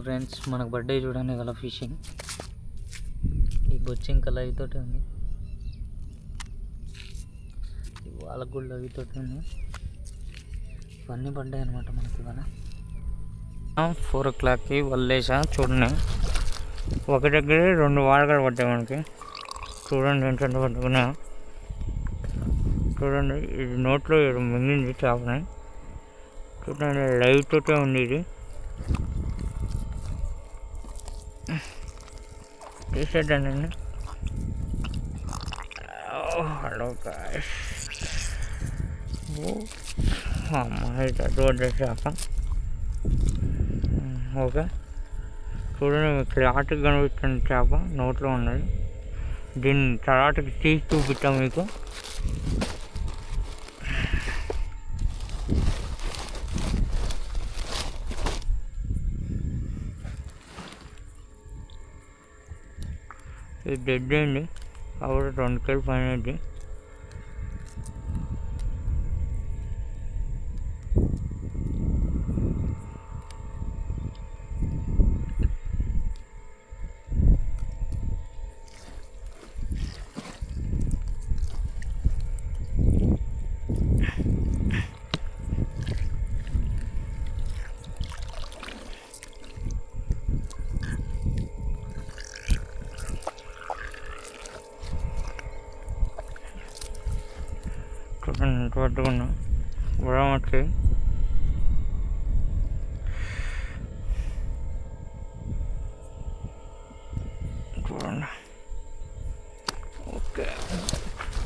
Friends, మనకు birthday చూడండి ఇవాళ ఫిషింగ్. ఈ బొచ్చింక లవితోటి ఉంది, వాళ్ళకు కూడా లవితోటి ఉంది. ఇవన్నీ పడ్డాయి అనమాట మనకి ఇవాళ. 4 o'clockకి వల్లేసా చూడండి. ఒక దగ్గర 2 వాడకాలు పడ్డాయి మనకి. చూడండి ఎంత పట్టుకున్నా. చూడండి, ఇది నోట్లో మింగింది చేపని. చూడండి, లైవ్ తోటే ఉంది ఇది. తీసేద్దానండి. హలో గాయ్స్, అమ్మాయి రోడ్డు చేప. ఓకే, చూడండి, క్లాట్కి కనిపిస్తుంది చేప, నోట్లో ఉన్నది. దీన్ని తర్వాతకి తీసి చూపిస్తాం మీకు. ఇది డెడ్ అండి, కాబట్టి 2 kg పైన. చూడండి పట్టుకున్నా వచ్చి. చూడండి, ఓకే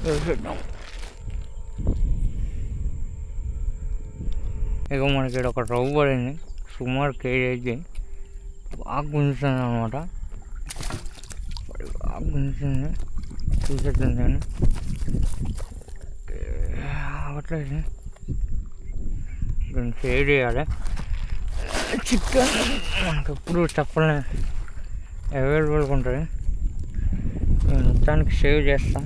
వేసేద్దాం. ఇక మనకి ఇక్కడ ఒక రవ్వు పడింది, సుమారు kg. బాగా గుంజుతుంది అనమాట, బాగా గుంజుతుంది. చూసేద్దాం నేను అవ్వట్లేదు. దీన్ని సేవ్ చేయాలి. చికెన్ మనకు ఎప్పుడు చెప్పలే అవైలబుల్గా ఉంటుంది. నేను మొత్తానికి సేవ్ చేస్తాం.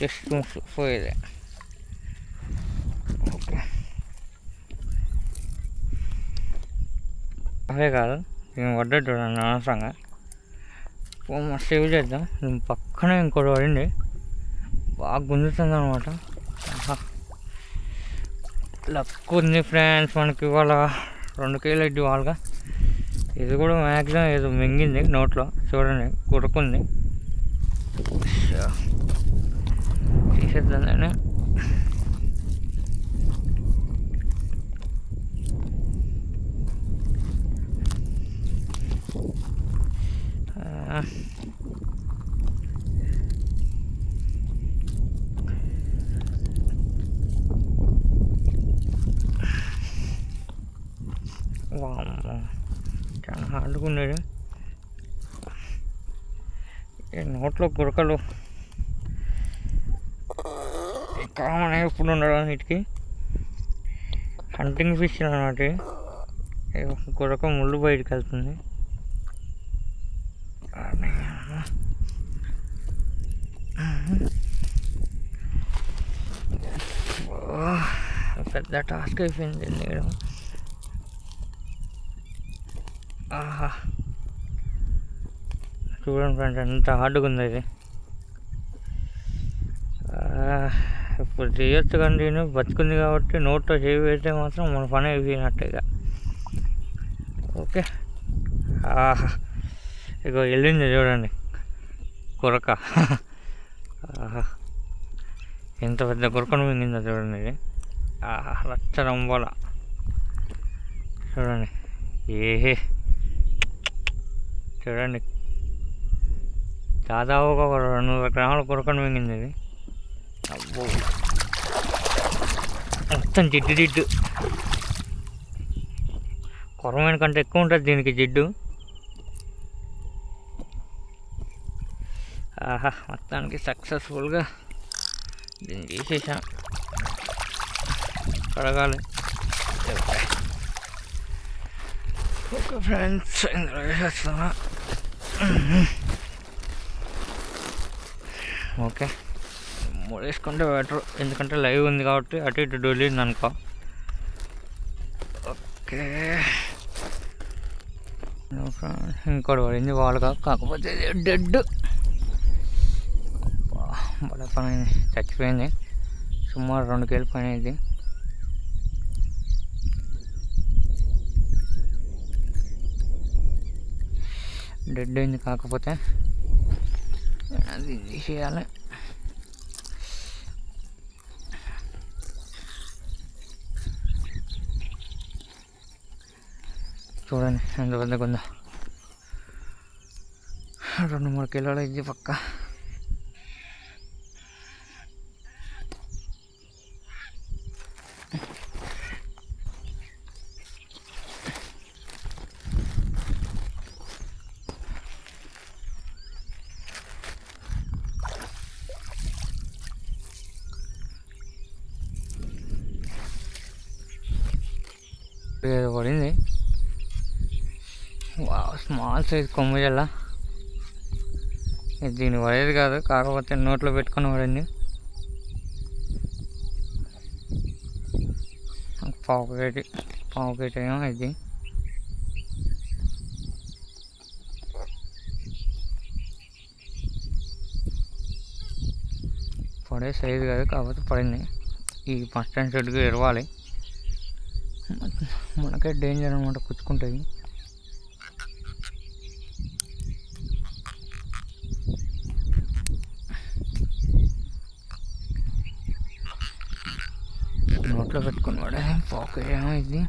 జస్ట్ పోయేదే. ఓకే, అవే కాదు, నేను పడ్డట్టు చూడండి అనవసరంగా. సేవ్ చేద్దాం. నేను పక్కనే ఇంకోటి పడింది, బాగా గుంజుతుంది అనమాట. లక్ ఉంది ఫ్రెండ్స్ మనకి ఇవాళ. 2 kg ఇడ్డి వాళ్ళగా. ఇది కూడా మ్యాక్సిమం ఏదో మింగింది నోట్లో. చూడండి, కురుకుంది. తీసేద్దాం నేను. చాలా హార్డ్గా ఉండేది. నోట్లో గురకలు కామన్ ఎప్పుడు ఉండడం వీటికి. హంటింగ్ ఫిష్ అన్నమాట. గురక ముళ్ళు బయటకు వెళ్తుంది. పెద్ద టాస్క్ అయిపోయింది నేను. ఆహా, చూడండి ఫ్రెండ్స్ ఎంత హార్డ్గా ఉంది ఇది. ఇప్పుడు చేయొచ్చు కానీ నేను బతుకుంది కాబట్టి నోట్లో చేయి వేస్తే మాత్రం మన పని అయిపోయినట్టుగా. ఓకే, ఆహా, ఇగో వెళ్ళింది చూడండి కొరక. ఆహా, ఎంత పెద్ద కొరకను మింగిందో చూడండి ఇది. ఆహా, లచ్చ రంబోల చూడండి. ఏహే, చూడండి, దాదాపుగా 200 గ్రాముల కొరకను మింగింది ఇది. అబ్బో, మొత్తం జిడ్డు. కొరమైన కంటే ఎక్కువ ఉంటుంది దీనికి జిడ్డు. ఆహా, మొత్తానికి సక్సెస్ఫుల్గా దీన్ని తీసేసాం. కడగాలి. ఓకే ఫ్రెండ్స్, ఇందులో వేసేస్తున్నా. ఓకే, వేసుకుంటే బెటర్, ఎందుకంటే లైవ్ ఉంది కాబట్టి అటు ఇటు డొల్లింది అనుకో. ఓకే, ఇంకోటి పడింది వాళ్ళగా, కాకపోతే డెడ్. బల పని చచ్చిపోయింది, సుమారు 2 కేజీలు పని అయింది. డెడ్ అయింది, కాకపోతే అది చేయాలి. చూడండి ఎంత పెద్దగా ఉందో, 2-3 కిలోలు ఇది పక్క. ఏదో పడింది, స్మాల్ సైజ్ కొమ్మిజల్ల. దీన్ని పడేది కాదు, కాకపోతే నోట్లో పెట్టుకొని పడింది. పావు కేజీ ఏమో ఇది. పడే సైజు కాదు, కాకపోతే పడింది. ఈ ఫస్ట్ టైం షెడ్కి ఎరవాలి, మనకే డేంజర్ అనమాట, కుచ్చుకుంటాయి. నోట్లో పెట్టుకుని వాడే పాకెట్ ఏమో ఇది.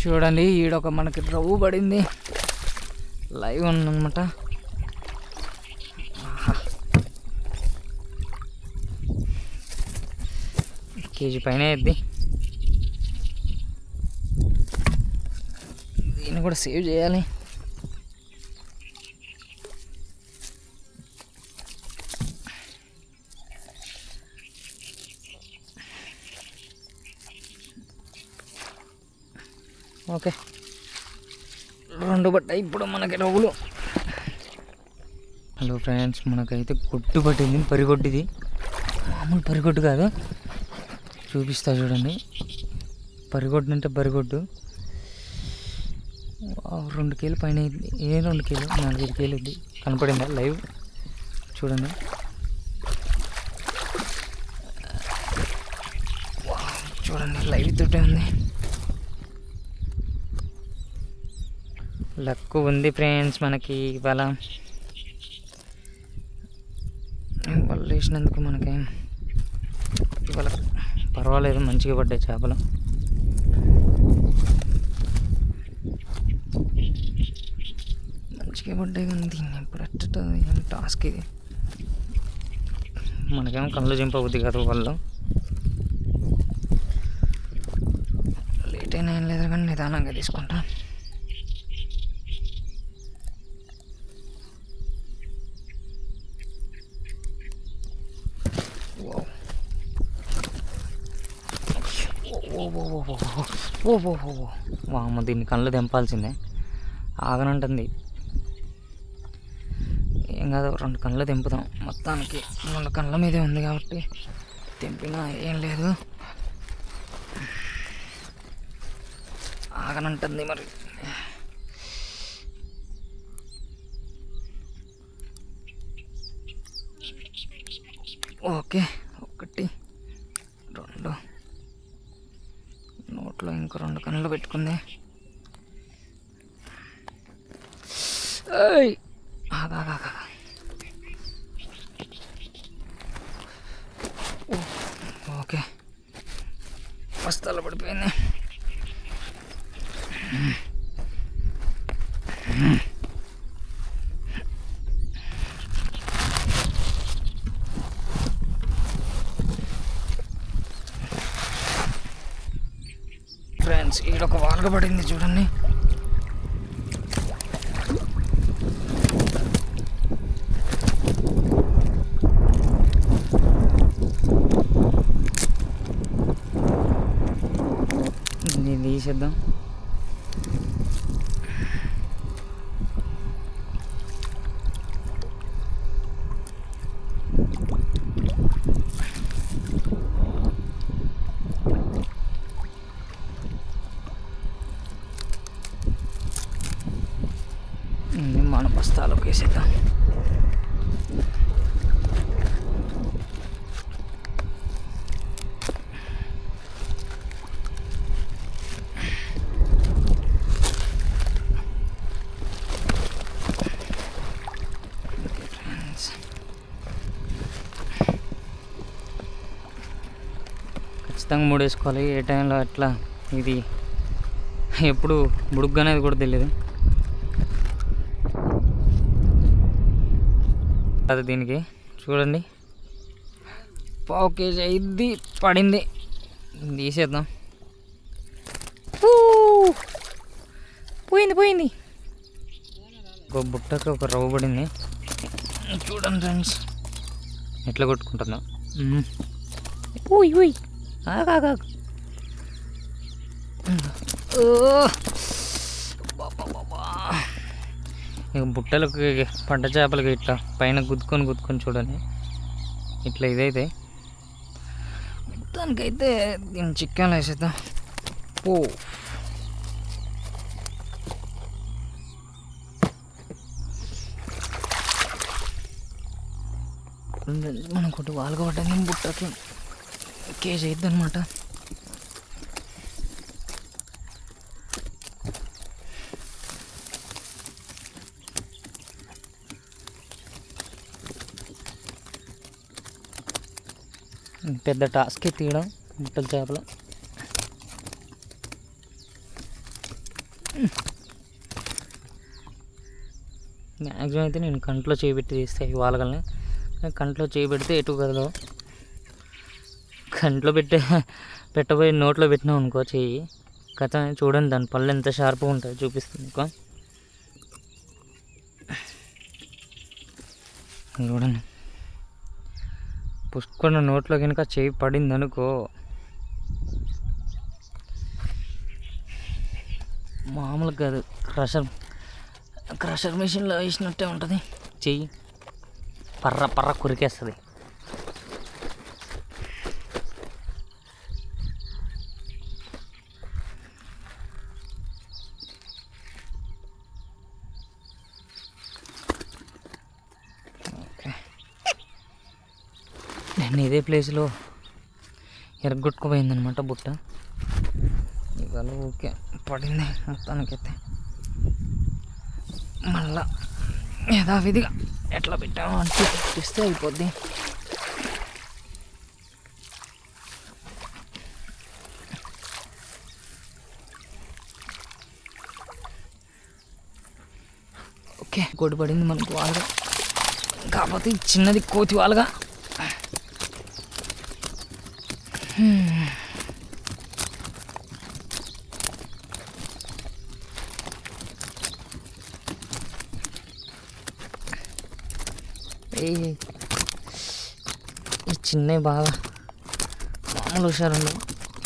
చూడండి, ఈడొక మనకి రవ్వు పడింది, లైవ్ ఉందన్నమాట. కేజీ పైన వేద్ది. దీన్ని కూడా సేవ్ చేయాలి. ఓకే, 2 పట్టాయి ఇప్పుడు మనకి రవ్వులు. హలో ఫ్రెండ్స్, మనకైతే గుడ్డు పట్టింది, పరిగొడ్డిది. మామూలు పరిగొడ్డు కాదు, చూపిస్తా చూడండి. పరిగొడ్డు అంటే పరిగొడ్డు. 2 కేజీలు పైన అయింది. 2 కేజీలు 4-5 కేజీలు ఇది. కనపడిందా లైవ్? చూడండి, చూడండి లైవ్ తోటే ఉంది. లక్ ఉంది ఫ్రెండ్స్ మనకి ఇవాళ. వాళ్ళు వేసినందుకు మనకి ఇవాళ పర్వాలేదు, మంచిగా పడ్డాయి చేపలు. మంచిగా పడ్డాయి, కానీ దీన్ని ఎప్పుడు ఎట్ట టాస్క్ ఇది. మనకేమో కళ్ళు చింపబుద్ది కాదు, వాళ్ళు లేట్ అయినా ఏం లేదు, కానీ నిదానంగా తీసుకుంటా. అమ్మ, దీన్ని కళ్ళు తెంపాల్సిందే, ఆగనంటుంది. ఏం కాదు, 2 కళ్ళు తెంపుదాం. మొత్తానికి 2 కళ్ళ మీదే ఉంది కాబట్టి తెంపినా ఏం లేదు, ఆగనంటుంది మరి. ఓకే, 1 2 నోట్లో ఇంకో 2 కళ్ళు పెట్టుకుంది. ఆగా, ఓకే, బస్తాలో పడిపోయింది. ఫ్రెండ్స్, ఈడొక వాల్గ పడింది చూడండి. దీన్ని తీసేద్దాం. మన బస్తాలోకి వేసేద్దాం. ఖచ్చితంగా 3 వేసుకోవాలి. ఏ టైంలో అట్లా ఇది ఎప్పుడు బుడుగ్గా అనేది కూడా తెలియదు. అది దీనికి చూడండి 1/2 kg అయింది, పడింది. తీసేద్దాం. పోయింది. ఒక బుట్టకి ఒక రవ్వ పడింది. చూడండి ఫ్రెండ్స్ ఎట్లా కొట్టుకుంటుందా. ఉయ్ ఆగా ఇక బుట్టలకు పంట చేపలకి ఇట్లా పైన గుద్దుకొని చూడండి. ఇట్లా ఇదైతే మొత్తానికైతే దీన్ని చికెన్లో వేసేద్దాం. మనం కొట్టి వాళ్ళగా పడ్డాం. బుట్టకి కేజీ అయిద్ది అనమాట. పెద్ద టాస్క్ తీయడం బుట్టల చేపలు. మ్యాక్సిమం అయితే నేను కంట్లో చేయబెట్టి తీస్తాయి వాళ్ళని. కంట్లో చేయబెడితే ఎటు కదలవు. కంట్లో పెట్టబోయి నోట్లో పెట్టినాం అనుకో చెయ్యి కథ. చూడండి దాని పళ్ళు ఎంత షార్ప్గా ఉంటుంది చూపిస్తుంది ఇంకో. చూడండి పుష్కొని నోట్లో కనుక చేయి పడింది అనుకో మామూలుగా కాదు, క్రషర్ మిషన్లో వేసినట్టే ఉంటుంది. చెయ్యి పర్ర కురికేస్తుంది. నేను ఇదే ప్లేస్లో ఎరగొట్టుకుపోయిందనమాట బుట్ట. ఇవాళ ఓకే పడింది మొత్తానికైతే. మళ్ళా యథావిధిగా ఎట్లా పెట్టామో అంటే చూస్తే అయిపోద్ది. ఓకే కోటి పడింది మనకు వాళ్ళగా. కాకపోతే చిన్నది కోతి వాళ్ళగా. ఈ చిన్నవి బాగా మామూలు హుషారుండు.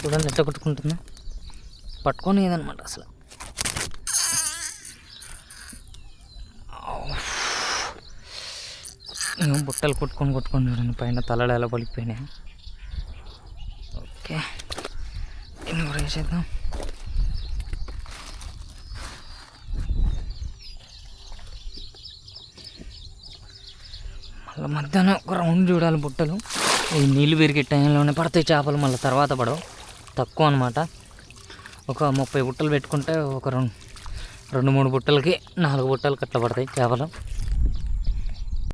చూడండి ఎట్ట కొట్టుకుంటున్నా. పట్టుకొని ఏదనమాట అసలు. బుట్టలు కొట్టుకొని చూడండి పైన తలలు ఎలా పలికిపోయినాయి. ఓకే దీన్ని కూడా వేసేద్దాం. మళ్ళీ మధ్యాహ్నం ఒక రౌండ్ చూడాలి బుట్టలు. ఈ నీళ్ళు పెరిగే టైంలోనే పడతాయి చేపలు, మళ్ళీ తర్వాత పడవు. తక్కువ అనమాట. ఒక 30 బుట్టలు పెట్టుకుంటే ఒక 2-3 బుట్టలకి 4 బుట్టలకి అట్లా పడతాయి చేపలు.